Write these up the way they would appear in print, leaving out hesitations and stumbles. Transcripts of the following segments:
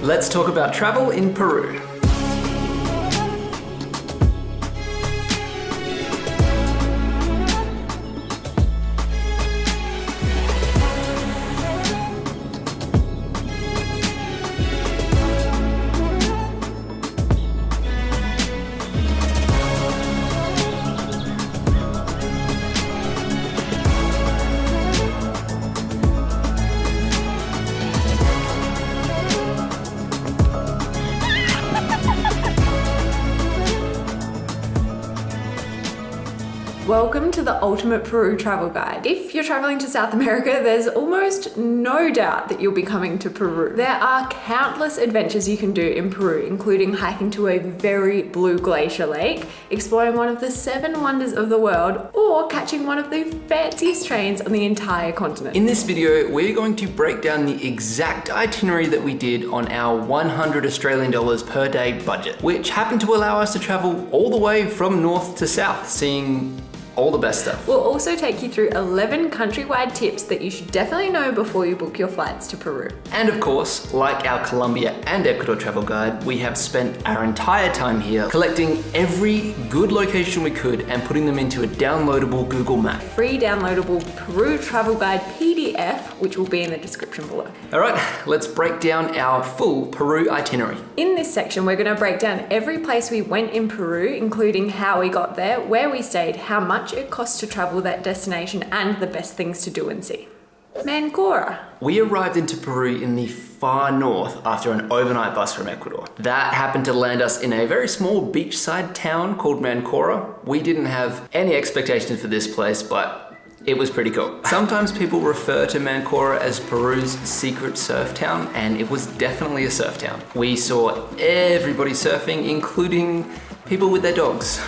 Let's talk about travel in Peru. Welcome to the Ultimate Peru Travel Guide. If you're traveling to South America, there's almost no doubt that you'll be coming to Peru. There are countless adventures you can do in Peru, including hiking to a very blue glacier lake, exploring one of the 7 wonders of the world, or catching one of the fanciest trains on the entire continent. In this video, we're going to break down the exact itinerary that we did on our 100 Australian dollars per day budget, which happened to allow us to travel all the way from north to south, seeing all the best stuff. We'll also take you through 11 countrywide tips that you should definitely know before you book your flights to Peru. And of course, like our Colombia and Ecuador travel guide, we have spent our entire time here collecting every good location we could and putting them into a downloadable Google map. Free downloadable Peru travel guide PDF, which will be in the description below. All right, let's break down our full Peru itinerary. In this section, we're going to break down every place we went in Peru, including how we got there, where we stayed, how much it costs to travel that destination, and the best things to do and see. Mancora. We arrived into Peru in the far north after an overnight bus from Ecuador. That happened to land us in a very small beachside town called Mancora. We didn't have any expectations for this place, but it was pretty cool. Sometimes people refer to Mancora as Peru's secret surf town, and it was definitely a surf town. We saw everybody surfing, including people with their dogs.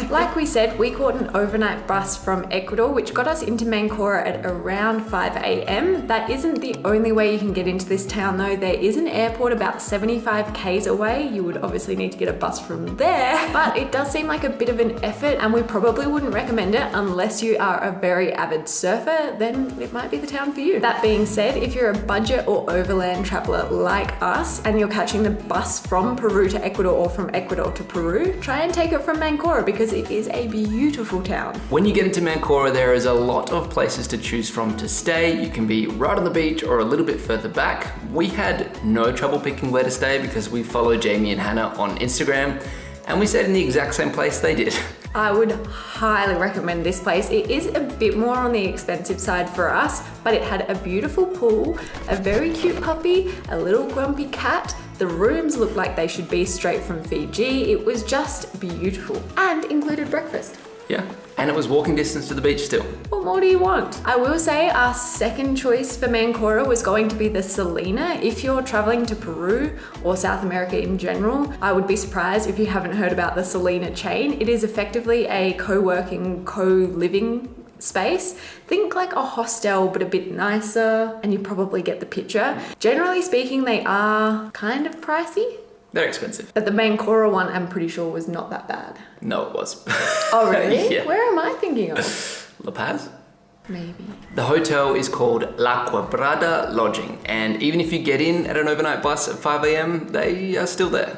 Like we said, we caught an overnight bus from Ecuador, which got us into Mancora at around 5 a.m. That isn't the only way you can get into this town though. There is an airport about 75 k's away. You would obviously need to get a bus from there, but it does seem like a bit of an effort and we probably wouldn't recommend it unless you are a very avid surfer, then it might be the town for you. That being said, if you're a budget or overland traveler like us and you're catching the bus from Peru to Ecuador or from Ecuador to Peru, try and take it from Mancora because it is a beautiful town. When you get into Mancora, there is a lot of places to choose from to stay. You can be right on the beach or a little bit further back. We had no trouble picking where to stay because we follow Jamie and Hannah on Instagram, and we stayed in the exact same place they did. I would highly recommend this place. It is a bit more on the expensive side for us, but it had a beautiful pool, a very cute puppy, a little grumpy cat. The rooms looked like they should be straight from Fiji. It was just beautiful and included breakfast. Yeah, and it was walking distance to the beach still. What more do you want? I will say our second choice for Mancora was going to be the Salina. If you're traveling to Peru or South America in general, I would be surprised if you haven't heard about the Salina chain. It is effectively a co-working, co-living space. Think like a hostel, but a bit nicer, and you probably get the picture. Generally speaking, they are kind of pricey. They're expensive. But the Mancora one, I'm pretty sure, was not that bad. No, it was. Oh, really? Yeah. Where am I thinking of? La Paz? Maybe. The hotel is called La Quebrada Lodging, and even if you get in at an overnight bus at 5 a.m, they are still there.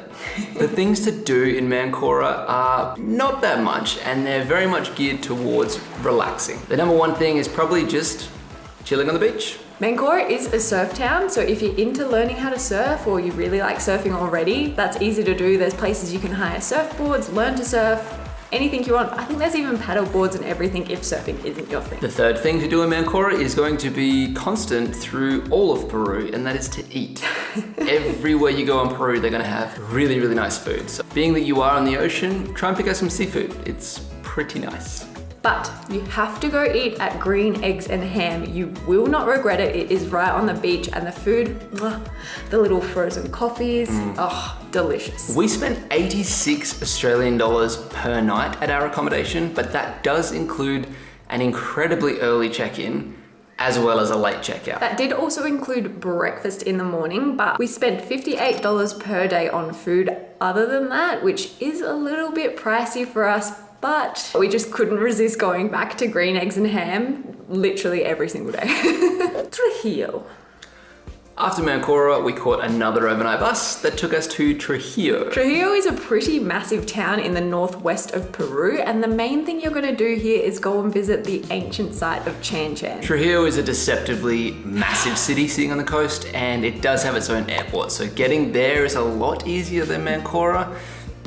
The things to do in Mancora are not that much, and they're very much geared towards relaxing. The number one thing is probably just chilling on the beach. Mancora is a surf town, so if you're into learning how to surf or you really like surfing already, that's easy to do. There's places you can hire surfboards, learn to surf, anything you want. I think there's even paddle boards and everything if surfing isn't your thing. The third thing to do in Mancora is going to be constant through all of Peru, and that is to eat. Everywhere you go in Peru, they're gonna have really, really nice food. So being that you are on the ocean, try and pick up some seafood. It's pretty nice. But you have to go eat at Green Eggs and Ham. You will not regret it. It is right on the beach, and the food, the little frozen coffees, oh, delicious. We spent 86 Australian dollars per night at our accommodation, but that does include an incredibly early check-in as well as a late checkout. That did also include breakfast in the morning, but we spent $58 per day on food other than that, which is a little bit pricey for us, but we just couldn't resist going back to Green Eggs and Ham literally every single day. Trujillo. After Mancora, we caught another overnight bus that took us to Trujillo. Trujillo is a pretty massive town in the northwest of Peru, and the main thing you're going to do here is go and visit the ancient site of Chan Chan. Trujillo is a deceptively massive city sitting on the coast, and it does have its own airport, so getting there is a lot easier than Mancora,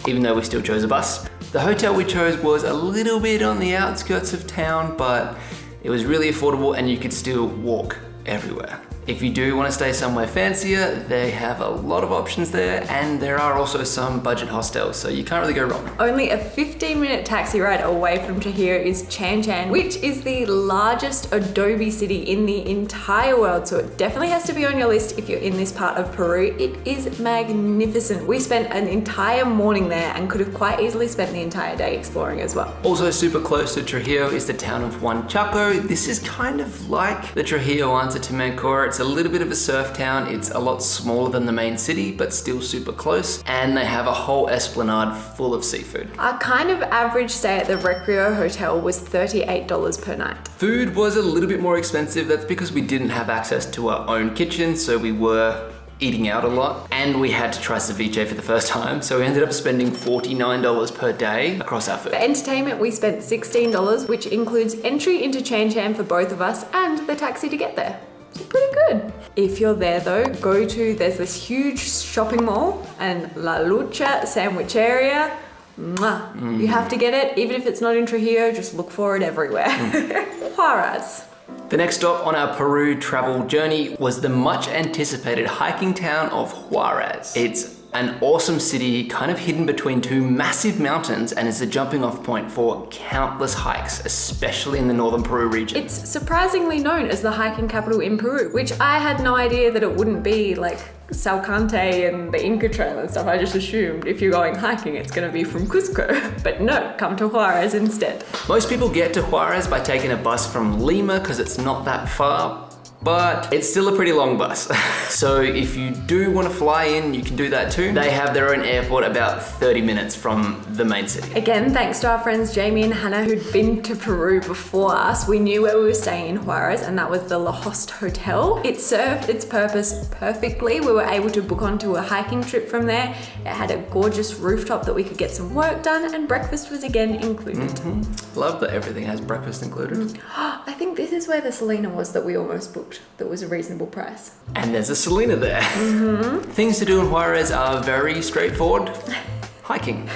even though we still chose a bus. The hotel we chose was a little bit on the outskirts of town, but it was really affordable and you could still walk everywhere. If you do want to stay somewhere fancier, they have a lot of options there, and there are also some budget hostels, so you can't really go wrong. Only a 15-minute taxi ride away from Trujillo is Chan Chan, which is the largest adobe city in the entire world, so it definitely has to be on your list if you're in this part of Peru. It is magnificent. We spent an entire morning there and could have quite easily spent the entire day exploring as well. Also super close to Trujillo is the town of Huanchaco. This is kind of like the Trujillo answer to Mancora. It's a little bit of a surf town. It's a lot smaller than the main city, but still super close. And they have a whole esplanade full of seafood. Our kind of average stay at the Recreo Hotel was $38 per night. Food was a little bit more expensive. That's because we didn't have access to our own kitchen, so we were eating out a lot, and we had to try ceviche for the first time, so we ended up spending $49 per day across our food. For entertainment, we spent $16, which includes entry into Chan Chan for both of us and the taxi to get there. So pretty good. If you're there though, there's this huge shopping mall and La Lucha sandwich area. Mwah. You have to get it, even if it's not in Trujillo, just look for it everywhere. Juarez. The next stop on our Peru travel journey was the much anticipated hiking town of Juarez. It's an awesome city, kind of hidden between two massive mountains, and is the jumping off point for countless hikes, especially in the northern Peru region. It's surprisingly known as the hiking capital in Peru, which I had no idea that it wouldn't be, like Salcante and the Inca Trail and stuff. I just assumed if you're going hiking, it's gonna be from Cusco. But no, come to Juarez instead. Most people get to Juarez by taking a bus from Lima because it's not that far, but it's still a pretty long bus. So if you do want to fly in, you can do that too. They have their own airport about 30 minutes from the main city. Again, thanks to our friends Jamie and Hannah who'd been to Peru before us, we knew where we were staying in Juarez, and that was the La Hoste Hotel. It served its purpose perfectly. We were able to book onto a hiking trip from there. It had a gorgeous rooftop that we could get some work done, and breakfast was again included. Love that everything has breakfast included. I think this is where the Selena was that we almost booked. That was a reasonable price. And there's a Selena there. Things to do in Juarez are very straightforward. Hiking.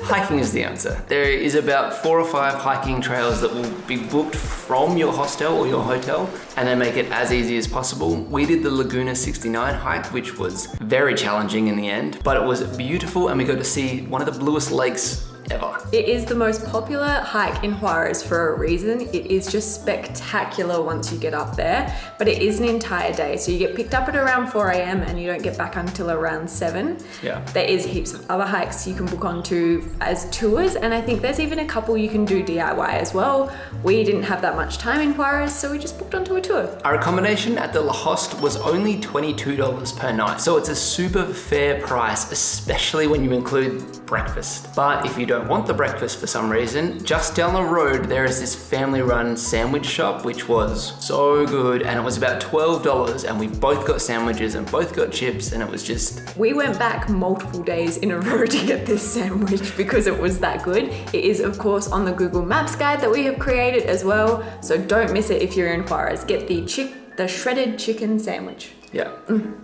Hiking is the answer. There is about 4 or 5 hiking trails that will be booked from your hostel or your hotel, and they make it as easy as possible. We did the Laguna 69 hike, which was very challenging in the end, but it was beautiful, and we got to see one of the bluest lakes ever. It is the most popular hike in Juarez for a reason. It is just spectacular once you get up there, but it is an entire day. So you get picked up at around 4 a.m. and you don't get back until around 7. Yeah. There is heaps of other hikes you can book onto as tours, and I think there's even a couple you can do DIY as well. We didn't have that much time in Juarez, so we just booked onto a tour. Our accommodation at the La Hoste was only $22 per night, so it's a super fair price, especially when you include breakfast. But if you don't want the breakfast for some reason, just down the road there is this family-run sandwich shop which was so good, and it was about $12, and we both got sandwiches and both got chips, and it was just... We went back multiple days in a row to get this sandwich because it was that good. It is of course on the Google Maps guide that we have created as well, so don't miss it if you're in Juarez. Get the shredded chicken sandwich. Yeah.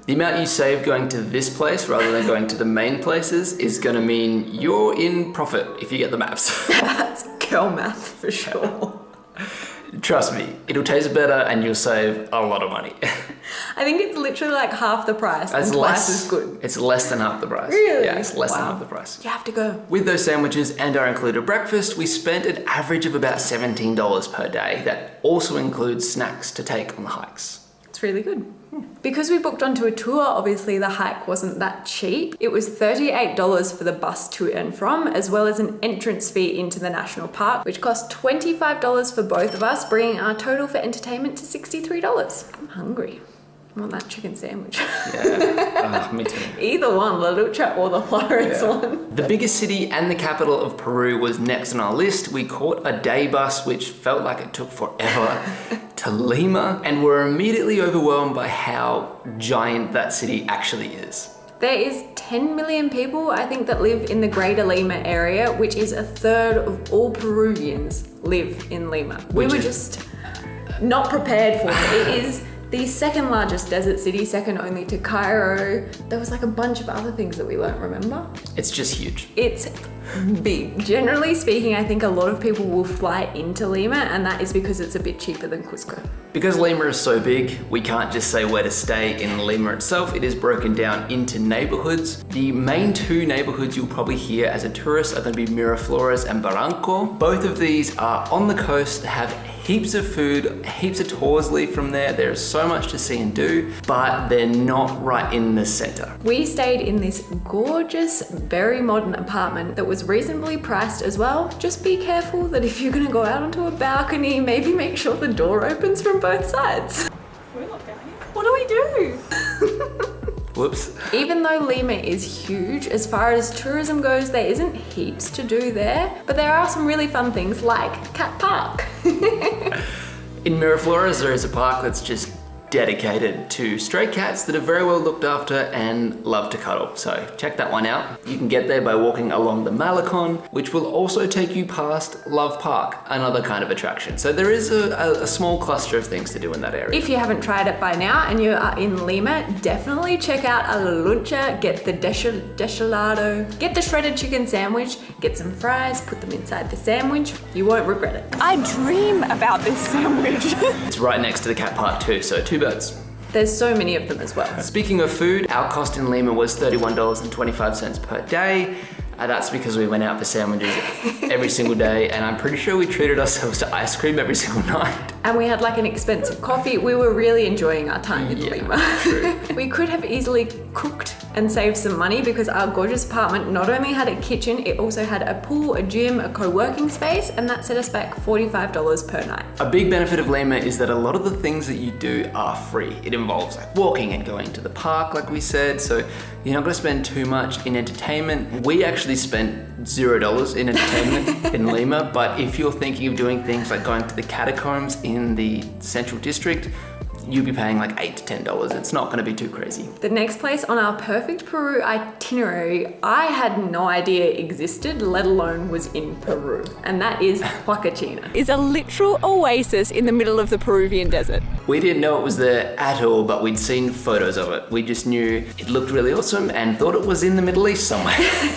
The amount you save going to this place rather than going to the main places is gonna mean you're in profit if you get the maps. That's girl math for sure. Trust me, it'll taste better and you'll save a lot of money. I think it's literally like half the price That's and twice as good. It's less than half the price. Really? Yeah, it's less than Wow. half the price. You have to go. With those sandwiches and our included breakfast, we spent an average of about $17 per day. That also includes snacks to take on the hikes. It's really good. Because we booked onto a tour, obviously the hike wasn't that cheap. It was $38 for the bus to and from, as well as an entrance fee into the national park, which cost $25 for both of us, bringing our total for entertainment to $63. I'm hungry. I want that chicken sandwich. Yeah, me too. Either one, La Lucha or the Juarez one. The biggest city and the capital of Peru was next on our list. We caught a day bus, which felt like it took forever, to Lima, and were immediately overwhelmed by how giant that city actually is. There is 10 million people, I think, that live in the Greater Lima area, which is a third of all Peruvians live in Lima. We were just not prepared for it. It is the second largest desert city, second only to Cairo. There was like a bunch of other things that we won't remember. It's just huge. It's big. Generally speaking, I think a lot of people will fly into Lima, and that is because it's a bit cheaper than Cusco. Because Lima is so big, we can't just say where to stay in Lima itself. It is broken down into neighborhoods. The main two neighborhoods you'll probably hear as a tourist are going to be Miraflores and Barranco. Both of these are on the coast, have heaps of food, heaps of tours leave from there. There's so much to see and do, but they're not right in the center. We stayed in this gorgeous, very modern apartment that was reasonably priced as well. Just be careful that if you're gonna go out onto a balcony, maybe make sure the door opens from both sides. We're not down here. What do we do? Whoops. Even though Lima is huge, as far as tourism goes, there isn't heaps to do there, but there are some really fun things like Cat Park. In Miraflores, there is a park that's just dedicated to stray cats that are very well looked after and love to cuddle. So check that one out. You can get there by walking along the Malecon, which will also take you past Love Park, another kind of attraction. So there is a small cluster of things to do in that area. If you haven't tried it by now and you are in Lima, definitely check out a La Lucha, get the deshelado, get the shredded chicken sandwich, get some fries, put them inside the sandwich. You won't regret it. I dream about this sandwich. It's right next to the cat park too, so two birds. There's so many of them as well. Speaking of food, our cost in Lima was $31.25 per day. That's because we went out for sandwiches every single day, and I'm pretty sure we treated ourselves to ice cream every single night. And we had like an expensive coffee. We were really enjoying our time in Lima. True. We could have easily cooked and saved some money because our gorgeous apartment not only had a kitchen, it also had a pool, a gym, a co-working space, and that set us back $45 per night. A big benefit of Lima is that a lot of the things that you do are free. It involves like walking and going to the park, like we said, so you're not gonna spend too much in entertainment. We actually spent $0 in entertainment in Lima, but if you're thinking of doing things like going to the catacombs in the central district, you'll be paying like $8 to $10. It's not gonna be too crazy. The next place on our perfect Peru itinerary, I had no idea existed, let alone was in Peru, and that is Huacachina. It's a literal oasis in the middle of the Peruvian desert. We didn't know it was there at all, but we'd seen photos of it. We just knew it looked really awesome and thought it was in the Middle East somewhere.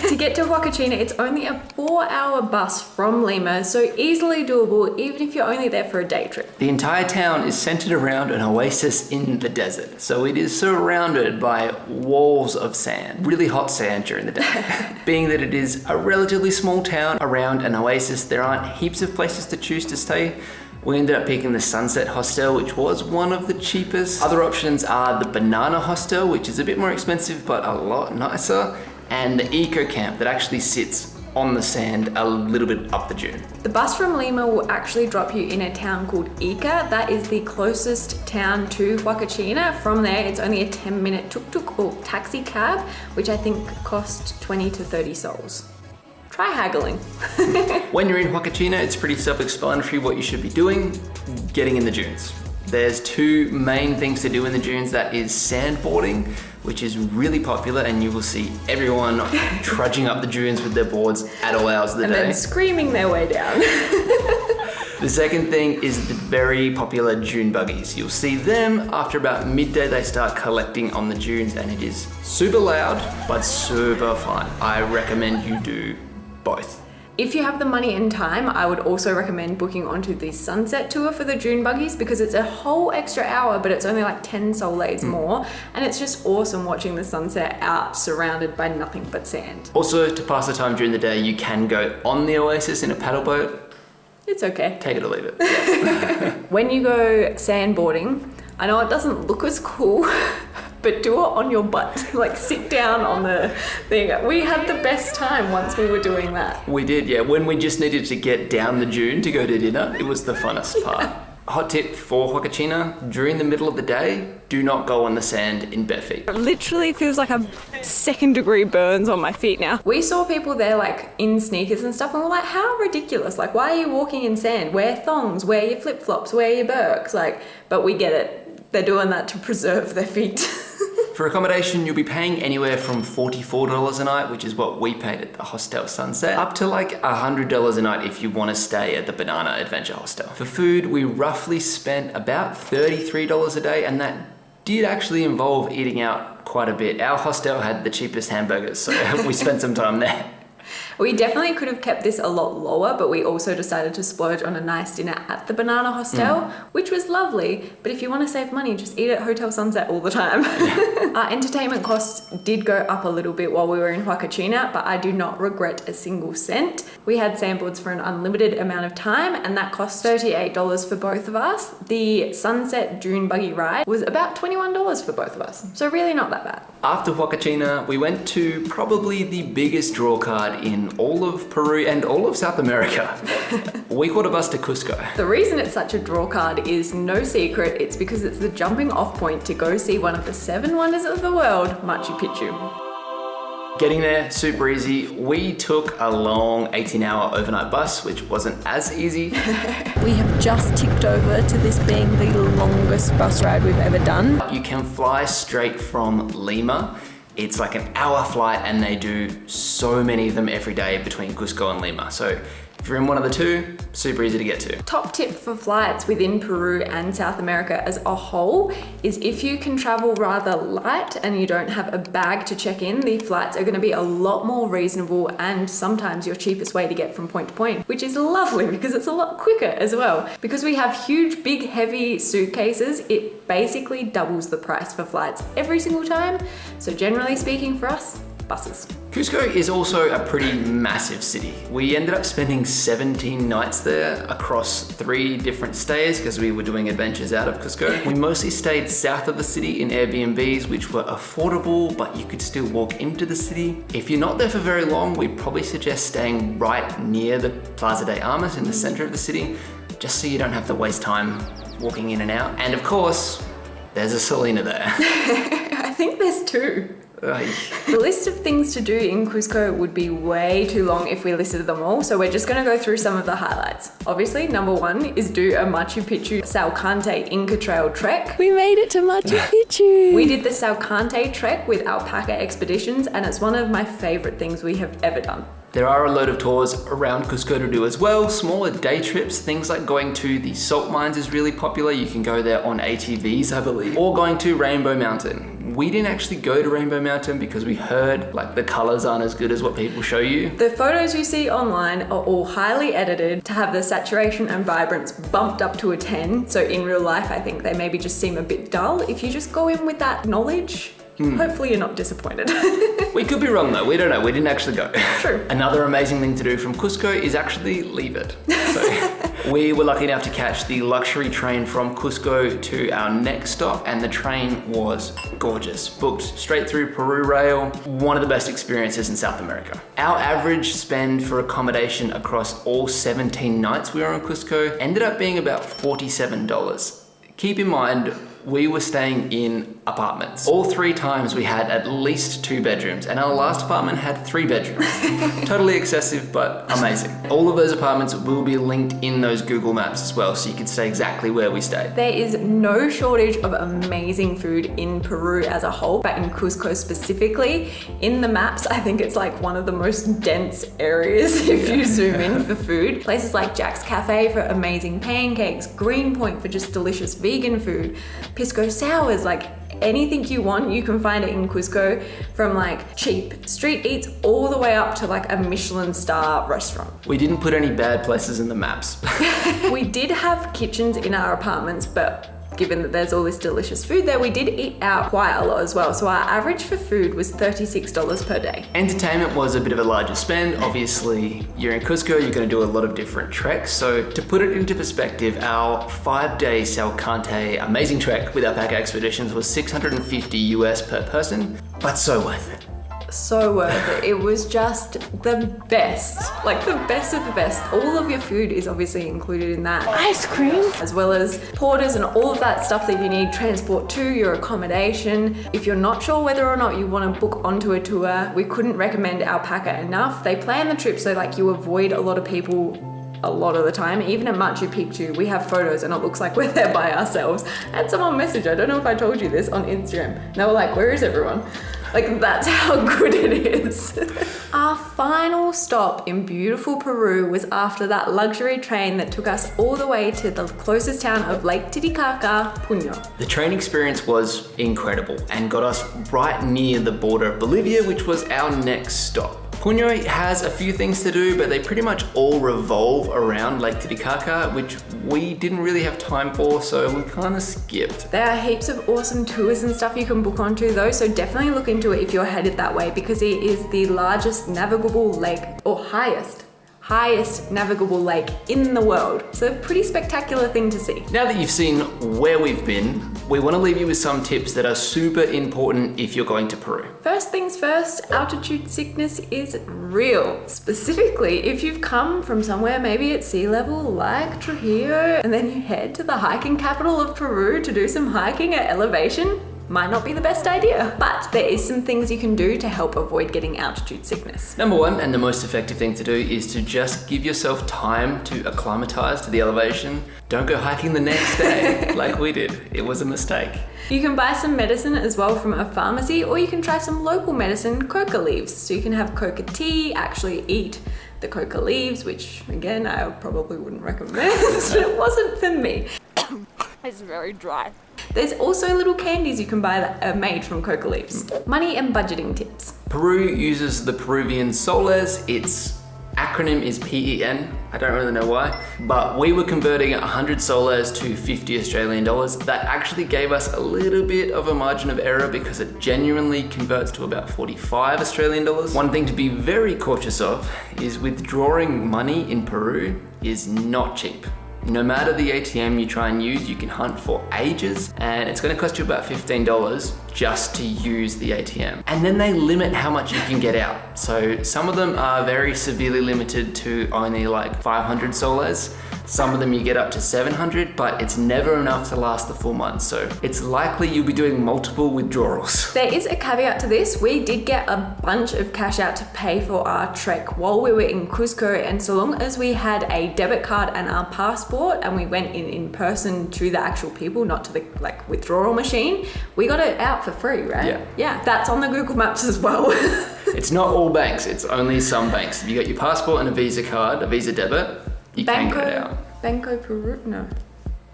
To get to Huacachina, it's only a 4-hour bus from Lima, so easily doable even if you're only there for a day trip. The entire town is centered around an oasis in the desert. So it is surrounded by walls of sand, really hot sand during the day. Being that it is a relatively small town around an oasis, there aren't heaps of places to choose to stay. We ended up picking the Sunset Hostel, which was one of the cheapest. Other options are the Banana Hostel, which is a bit more expensive, but a lot nicer, and the Eco Camp that actually sits on the sand a little bit up the dune. The bus from Lima will actually drop you in a town called Ica. That is the closest town to Huacachina. From there, it's only a 10-minute tuk-tuk or taxi cab, which I think cost 20 to 30 sols. Try haggling. When you're in Huacachina, it's pretty self-explanatory what you should be doing, getting in the dunes. There's two main things to do in the dunes. That is sandboarding, which is really popular, and you will see everyone trudging up the dunes with their boards at all hours of the day. And then screaming their way down. The second thing is the very popular dune buggies. You'll see them after about midday. They start collecting on the dunes, and it is super loud, but super fun. I recommend you do both. If you have the money and time, I would also recommend booking onto the sunset tour for the dune buggies because it's a whole extra hour, but it's only like 10 soles more. And it's just awesome watching the sunset out surrounded by nothing but sand. Also, to pass the time during the day, you can go on the oasis in a paddle boat. It's okay. Take it or leave it. Yeah. When you go sandboarding, I know it doesn't look as cool, but do it on your butt. Like sit down on the thing. We had the best time once we were doing that. We did, yeah. When we just needed to get down the dune to go to dinner, it was the funnest part. Hot tip for Huacachina, during the middle of the day, do not go on the sand in bare feet. It literally feels like a second-degree burns on my feet now. We saw people there like in sneakers and stuff and we're like, how ridiculous. Like, why are you walking in sand? Wear thongs, wear your flip-flops, wear your Birks. Like, but we get it. They're doing that to preserve their feet. For accommodation, you'll be paying anywhere from $44 a night, which is what we paid at the Hostel Sunset, up to like $100 a night if you want to stay at the Banana Adventure Hostel. For food, we roughly spent about $33 a day, and that did actually involve eating out quite a bit. Our hostel had the cheapest hamburgers, so we spent some time there. We definitely could have kept this a lot lower, but we also decided to splurge on a nice dinner at the Banana Hostel, which was lovely. But if you want to save money, just eat at Hotel Sunset all the time. Our entertainment costs did go up a little bit while we were in Huacachina, but I do not regret a single cent. We had sandboards for an unlimited amount of time, and that cost $38 for both of us. The Sunset Dune Buggy ride was about $21 for both of us, so really not that bad. After Huacachina, we went to probably the biggest draw card in all of Peru and all of South America. We caught a bus to Cusco. The reason it's such a draw card is no secret. It's because it's the jumping off point to go see one of the 7 wonders of the world, Machu Picchu. Getting there, super easy. We took a long 18-hour overnight bus, which wasn't as easy. We have just ticked over to this being the longest bus ride we've ever done. You can fly straight from Lima. It's like an hour flight and they do so many of them every day between Cusco and Lima. So if you're in one of the two, super easy to get to. Top tip for flights within Peru and South America as a whole is if you can travel rather light and you don't have a bag to check in, the flights are going to be a lot more reasonable and sometimes your cheapest way to get from point to point, which is lovely because it's a lot quicker as well. Because we have huge, big, heavy suitcases, it basically doubles the price for flights every single time. So generally speaking for us, buses. Cusco is also a pretty massive city. We ended up spending 17 nights there across 3 different stays because we were doing adventures out of Cusco. We mostly stayed south of the city in Airbnbs, which were affordable, but you could still walk into the city. If you're not there for very long, we'd probably suggest staying right near the Plaza de Armas in the center of the city, just so you don't have to waste time walking in and out. And of course, there's a Selena there. I think there's 2. The list of things to do in Cusco would be way too long if we listed them all, so we're just going to go through some of the highlights. Obviously, number 1 is do a Machu Picchu Salcante Inca Trail trek. We made it to Machu Picchu! We did the Salcante trek with Alpaca Expeditions, and it's one of my favorite things we have ever done. There are a load of tours around Cusco to do as well, smaller day trips, things like going to the salt mines is really popular. You can go there on ATVs, I believe, or going to Rainbow Mountain. We didn't actually go to Rainbow Mountain because we heard like the colors aren't as good as what people show you. The photos you see online are all highly edited to have the saturation and vibrance bumped up to a 10. So in real life, I think they maybe just seem a bit dull. If you just go in with that knowledge, hopefully you're not disappointed. We could be wrong though, we don't know, we didn't actually go. True. Another amazing thing to do from Cusco is actually leave it. So we were lucky enough to catch the luxury train from Cusco to our next stop, and the train was gorgeous. Booked straight through Peru Rail, one of the best experiences in South America. Our average spend for accommodation across all 17 nights we were in Cusco ended up being about $47. Keep in mind, we were staying in apartments. All 3 times we had at least 2 bedrooms, and our last apartment had 3 bedrooms. Totally excessive, but amazing. All of those apartments will be linked in those Google Maps as well, so you can stay exactly where we stayed. There is no shortage of amazing food in Peru as a whole, but in Cusco specifically. In the maps, I think it's like one of the most dense areas if you zoom in for food. Places like Jack's Cafe for amazing pancakes, Greenpoint for just delicious vegan food, Pisco Sours, like anything you want, you can find it in Cusco, from like cheap street eats all the way up to like a Michelin star restaurant. We didn't put any bad places in the maps. We did have kitchens in our apartments, but given that there's all this delicious food there, we did eat out quite a lot as well. So our average for food was $36 per day. Entertainment was a bit of a larger spend. Obviously, you're in Cusco, you're going to do a lot of different treks. So to put it into perspective, our 5-day Salcante amazing trek with Alpaca Expeditions was $650 US per person, but so worth it. so worth it. It was just the best, like the best of the best. All of your food is obviously included in that. Ice cream, as well as porters and all of that stuff that you need, transport to your accommodation. If you're not sure whether or not you want to book onto a tour, we couldn't recommend Alpaca enough. They plan the trip so like you avoid a lot of people a lot of the time. Even at Machu Picchu, we have photos and it looks like we're there by ourselves. I had someone message, I don't know if I told you this, on Instagram. And they were like, where is everyone? Like, that's how good it is. Our final stop in beautiful Peru was after that luxury train that took us all the way to the closest town of Lake Titicaca, Puno. The train experience was incredible and got us right near the border of Bolivia, which was our next stop. Puno has a few things to do, but they pretty much all revolve around Lake Titicaca, which we didn't really have time for, so we kind of skipped. There are heaps of awesome tours and stuff you can book onto though, so definitely look into it if you're headed that way, because it is the largest navigable lake, or highest navigable lake in the world. So pretty spectacular thing to see. Now that you've seen where we've been, we want to leave you with some tips that are super important if you're going to Peru. First things first, altitude sickness is real. Specifically, if you've come from somewhere maybe at sea level like Trujillo, and then you head to the hiking capital of Peru to do some hiking at elevation, might not be the best idea, but there is some things you can do to help avoid getting altitude sickness. Number one, and the most effective thing to do, is to just give yourself time to acclimatize to the elevation. Don't go hiking the next day like we did. It was a mistake. You can buy some medicine as well from a pharmacy, or you can try some local medicine, coca leaves. So you can have coca tea, actually eat the coca leaves, which again, I probably wouldn't recommend. It wasn't for me. It's very dry. There's also little candies you can buy that are made from coca leaves. Money and budgeting tips. Peru uses the Peruvian soles. Its acronym is PEN. I don't really know why, but we were converting 100 soles to 50 Australian dollars. That actually gave us a little bit of a margin of error because it genuinely converts to about 45 Australian dollars. One thing to be very cautious of is withdrawing money in Peru is not cheap. No matter the ATM you try and use, you can hunt for ages, and it's going to cost you about $15 just to use the ATM. And then they limit how much you can get out. So some of them are very severely limited to only like 500 soles. Some of them you get up to 700, but it's never enough to last the full month. So it's likely you'll be doing multiple withdrawals. There is a caveat to this. We did get a bunch of cash out to pay for our trek while we were in Cusco, and so long as we had a debit card and our passport and we went in person to the actual people, not to the like withdrawal machine, we got it out for free, right? Yeah. Yeah, that's on the Google Maps as well. It's not all banks, it's only some banks. If you got your passport and a Visa card, a Visa debit, you can get it out. Banco Peru? No.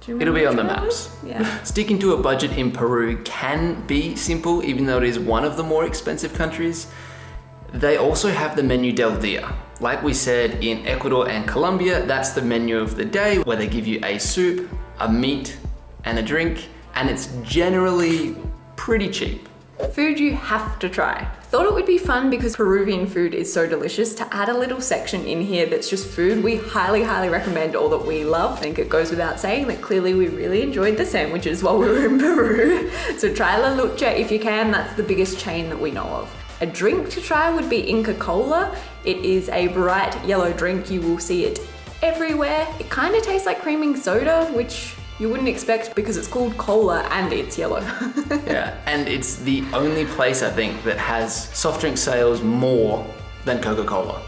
Do you It'll be on the remember? maps. Yeah. Sticking to a budget in Peru can be simple, even though it is one of the more expensive countries. They also have the menu del dia. Like we said, in Ecuador and Colombia, that's the menu of the day, where they give you a soup, a meat, and a drink, and it's generally pretty cheap. Food you have to try. Thought it would be fun because Peruvian food is so delicious to add a little section in here that's just food we highly recommend, or that we love. I think it goes without saying that clearly we really enjoyed the sandwiches while we were in Peru. So try La Lucha if you can. That's the biggest chain that we know of. A drink to try would be Inca Cola. It is a bright yellow drink. You will see it everywhere. It kind of tastes like creaming soda, which you wouldn't expect because it's called cola and it's yellow. Yeah, and it's the only place I think that has soft drink sales more than Coca-Cola.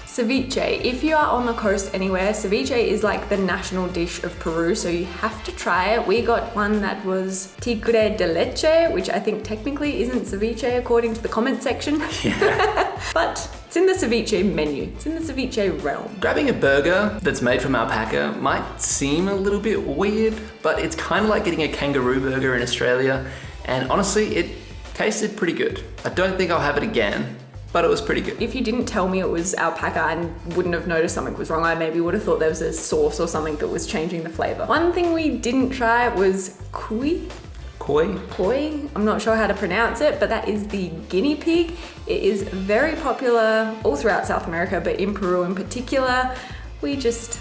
Ceviche. If you are on the coast anywhere, ceviche is like the national dish of Peru, so you have to try it. We got one that was tigre de leche, which I think technically isn't ceviche according to the comment section. Yeah. But it's in the ceviche menu. It's in the ceviche realm. Grabbing a burger that's made from alpaca might seem a little bit weird, but it's kind of like getting a kangaroo burger in Australia, and honestly, it tasted pretty good. I don't think I'll have it again, but it was pretty good. If you didn't tell me it was alpaca and wouldn't have noticed something was wrong, I maybe would have thought there was a sauce or something that was changing the flavor. One thing we didn't try was cuy. Koi. I'm not sure how to pronounce it, but that is the guinea pig. It is very popular all throughout South America, but in Peru in particular, we just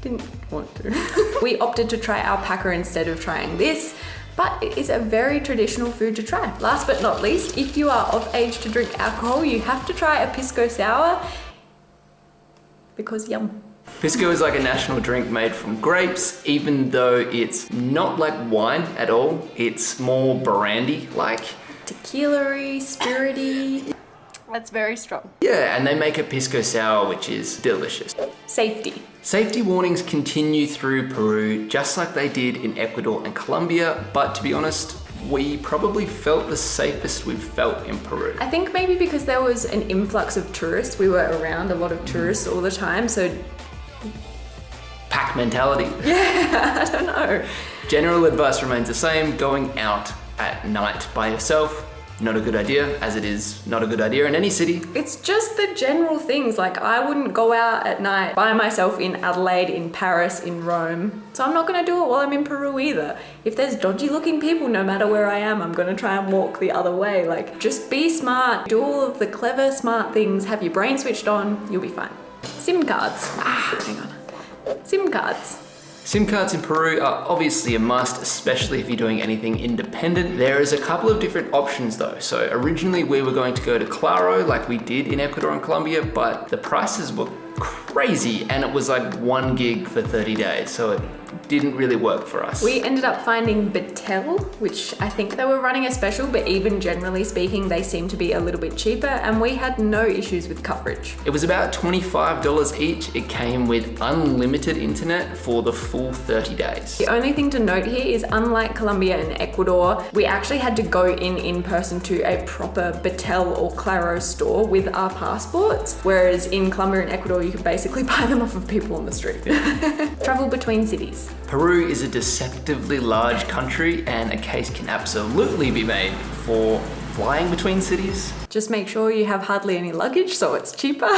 didn't want to. We opted to try alpaca instead of trying this. but it is a very traditional food to try. Last but not least, if you are of age to drink alcohol, you have to try a pisco sour because yum. Pisco is like a national drink made from grapes, even though it's not like wine at all. It's more brandy-like. Tequila-y, spirity. That's very strong. Yeah, and they make a pisco sour, which is delicious. Safety. Safety warnings continue through Peru, just like they did in Ecuador and Colombia, but to be honest, we probably felt the safest we've felt in Peru. I think maybe because there was an influx of tourists. We were around a lot of tourists all the time, so... Pack mentality. Yeah, I don't know. General advice remains the same. Going out at night by yourself, not a good idea, as it is not a good idea in any city. It's just the general things. Like, I wouldn't go out at night by myself in Adelaide, in Paris, in Rome. So I'm not gonna do it while I'm in Peru either. If there's dodgy looking people, no matter where I am, I'm gonna try and walk the other way. Like, just be smart, do all of the clever, smart things, have your brain switched on, you'll be fine. SIM cards. Hang on. SIM cards. SIM cards in Peru are obviously a must, especially if you're doing anything independent. There is a couple of different options though. So originally we were going to go to Claro like we did in Ecuador and Colombia, but the prices were crazy and it was like 1 gig for 30 days. So it didn't really work for us. We ended up finding Betel, which I think they were running a special, but even generally speaking, they seem to be a little bit cheaper, and we had no issues with coverage. It was about $25 each. It came with unlimited internet for the full 30 days. The only thing to note here is, unlike Colombia and Ecuador, we actually had to go in person to a proper Betel or Claro store with our passports, whereas in Colombia and Ecuador, you could basically buy them off of people on the street. Travel between cities. Peru is a deceptively large country, and a case can absolutely be made for flying between cities. Just make sure you have hardly any luggage so it's cheaper.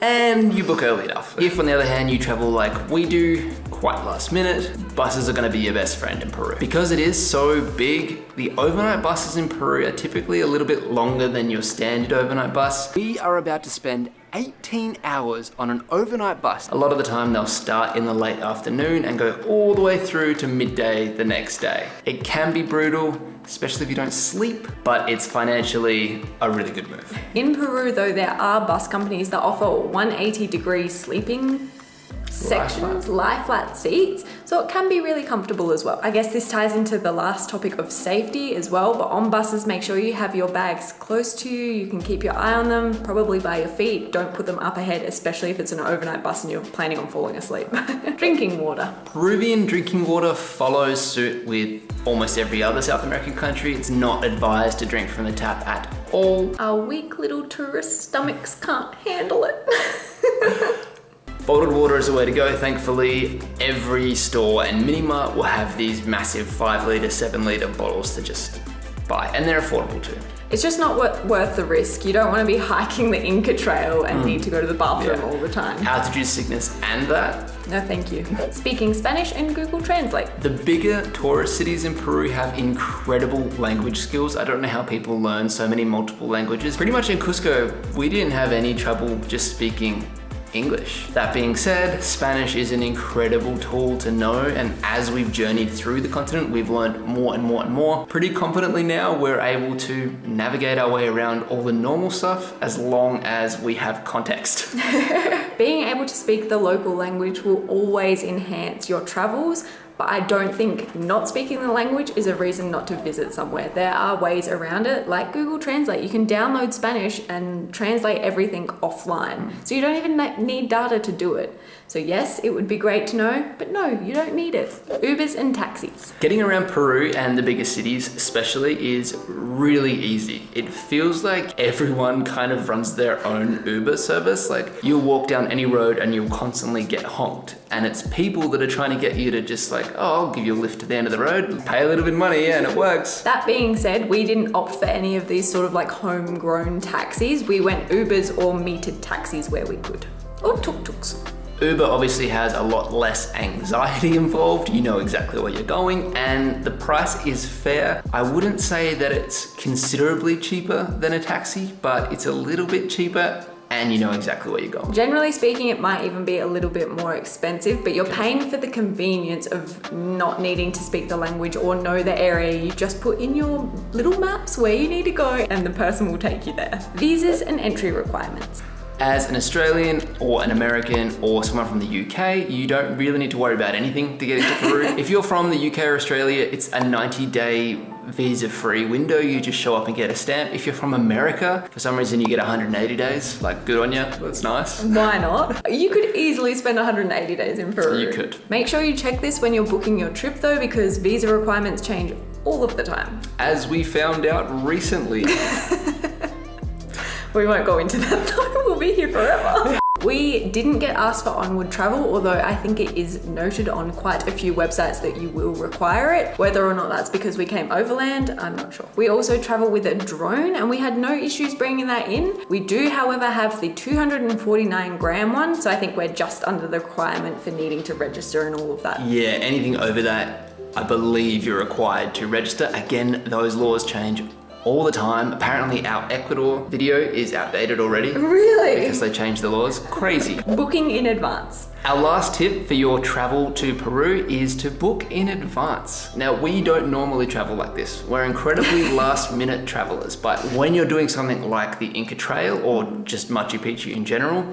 And you book early enough. If on the other hand you travel like we do, quite last minute, buses are gonna be your best friend in Peru. Because it is so big, the overnight buses in Peru are typically a little bit longer than your standard overnight bus. We are about to spend 18 hours on an overnight bus. A lot of the time they'll start in the late afternoon and go all the way through to midday the next day. It can be brutal, especially if you don't sleep, but it's financially a really good move. In Peru though, there are bus companies that offer 180-degree sleeping sections, lie flat seats, so it can be really comfortable as well. I guess this ties into the last topic of safety as well, but on buses, make sure you have your bags close to you. You can keep your eye on them, probably by your feet. Don't put them up ahead, especially if it's an overnight bus and you're planning on falling asleep. Drinking water. Peruvian drinking water follows suit with almost every other South American country. It's not advised to drink from the tap at all. Our weak little tourist stomachs can't handle it. Bottled water is the way to go, thankfully. Every store and mini-mart will have these massive 5 litre, 7 litre bottles to just buy, and they're affordable too. It's just not worth the risk. You don't want to be hiking the Inca Trail and need to go to the bathroom all the time. Altitude sickness and that. No, thank you. Speaking Spanish and Google Translate. The bigger tourist cities in Peru have incredible language skills. I don't know how people learn so many multiple languages. Pretty much in Cusco, we didn't have any trouble just speaking English. That being said, Spanish is an incredible tool to know, and as we've journeyed through the continent, we've learned more and more and more. Pretty confidently now, we're able to navigate our way around all the normal stuff as long as we have context. Being able to speak the local language will always enhance your travels, but I don't think not speaking the language is a reason not to visit somewhere. There are ways around it, like Google Translate. You can download Spanish and translate everything offline. So you don't even need data to do it. So yes, it would be great to know, but no, you don't need it. Ubers and taxis. Getting around Peru and the bigger cities especially is really easy. It feels like everyone kind of runs their own Uber service. Like, you'll walk down any road and you'll constantly get honked. And it's people that are trying to get you to just like, oh, I'll give you a lift to the end of the road, pay a little bit of money, and it works. That being said, we didn't opt for any of these sort of like homegrown taxis. We went Ubers or metered taxis where we could. Or tuk-tuks. Uber obviously has a lot less anxiety involved. You know exactly where you're going, and the price is fair. I wouldn't say that it's considerably cheaper than a taxi, but it's a little bit cheaper, and you know exactly where you're going. Generally speaking, it might even be a little bit more expensive, but you're paying for the convenience of not needing to speak the language or know the area. You just put in your little maps where you need to go and the person will take you there. Visas and entry requirements. As an Australian or an American or someone from the UK, you don't really need to worry about anything to get into Peru. If you're from the UK or Australia, it's a 90-day visa-free window. You just show up and get a stamp. If you're from America, for some reason you get 180 days. Like, good on you. That's nice. Why not? You could easily spend 180 days in Peru. You could. Make sure you check this when you're booking your trip though, because visa requirements change all of the time. As we found out recently. We won't go into that though, we'll be here forever. We didn't get asked for onward travel, although I think it is noted on quite a few websites that you will require it. Whether or not that's because we came overland, I'm not sure. We also travel with a drone and we had no issues bringing that in. We do, however, have the 249 gram one, so I think we're just under the requirement for needing to register and all of that. Yeah, anything over that, I believe you're required to register. Again, those laws change all the time. Apparently our Ecuador video is outdated already. Really? Because they changed the laws. Crazy. Booking in advance. Our last tip for your travel to Peru is to book in advance. Now, we don't normally travel like this. We're incredibly last minute travelers, but when you're doing something like the Inca Trail or just Machu Picchu in general,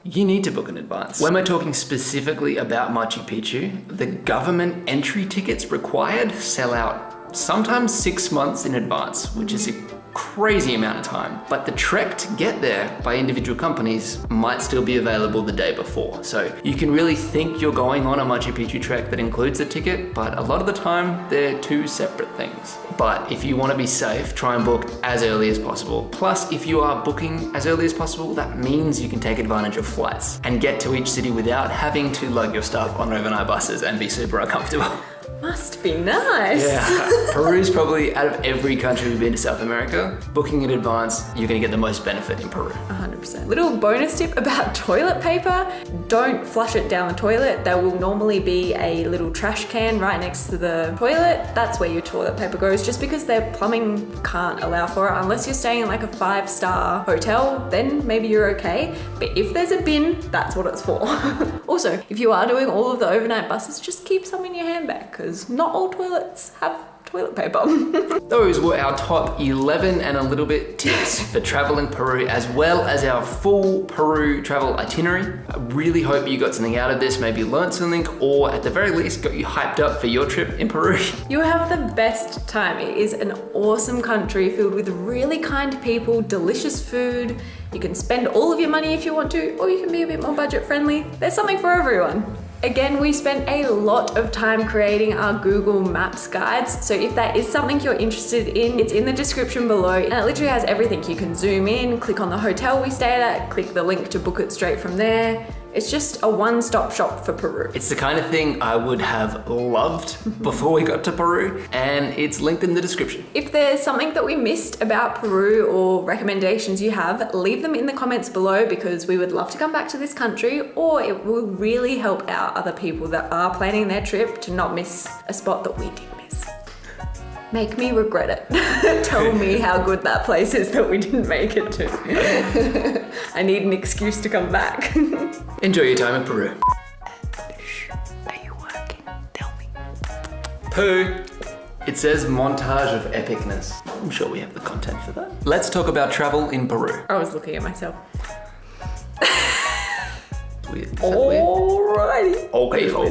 you need to book in advance. When we're talking specifically about Machu Picchu, the government entry tickets required sell out sometimes 6 months in advance, which is a crazy amount of time. But the trek to get there by individual companies might still be available the day before. So you can really think you're going on a Machu Picchu trek that includes a ticket, but a lot of the time they're two separate things. But if you want to be safe, try and book as early as possible. Plus, if you are booking as early as possible, that means you can take advantage of flights and get to each city without having to lug your stuff on overnight buses and be super uncomfortable. Must be nice. Yeah, Peru's probably, out of every country we've been to South America, booking in advance, you're gonna get the most benefit in Peru. 100%. Little bonus tip about toilet paper, don't flush it down the toilet. There will normally be a little trash can right next to the toilet. That's where your toilet paper goes, just because their plumbing can't allow for it. Unless you're staying in like a 5-star hotel, then maybe you're okay. But if there's a bin, that's what it's for. Also, if you are doing all of the overnight buses, just keep some in your handbag, because not all toilets have toilet paper. Those were our top 11 and a little bit tips for traveling Peru, as well as our full Peru travel itinerary. I really hope you got something out of this, maybe learned something, or at the very least got you hyped up for your trip in Peru. You have the best time. It is an awesome country filled with really kind people, delicious food. You can spend all of your money if you want to, or you can be a bit more budget friendly. There's something for everyone. Again, we spent a lot of time creating our Google Maps guides. So if that is something you're interested in, it's in the description below. And it literally has everything. You can zoom in, click on the hotel we stayed at, click the link to book it straight from there. It's just a one-stop shop for Peru. It's the kind of thing I would have loved before we got to Peru, and it's linked in the description. If there's something that we missed about Peru or recommendations you have, leave them in the comments below, because we would love to come back to this country, or it will really help out other people that are planning their trip to not miss a spot that we did miss. Make me regret it. Tell me how good that place is that we didn't make it to. I need an excuse to come back. Enjoy your time in Peru. Are you working? Tell me. Pooh. It says montage of epicness. I'm sure we have the content for that. Let's talk about travel in Peru. I was looking at myself. Weird. Alrighty. Okay, folks.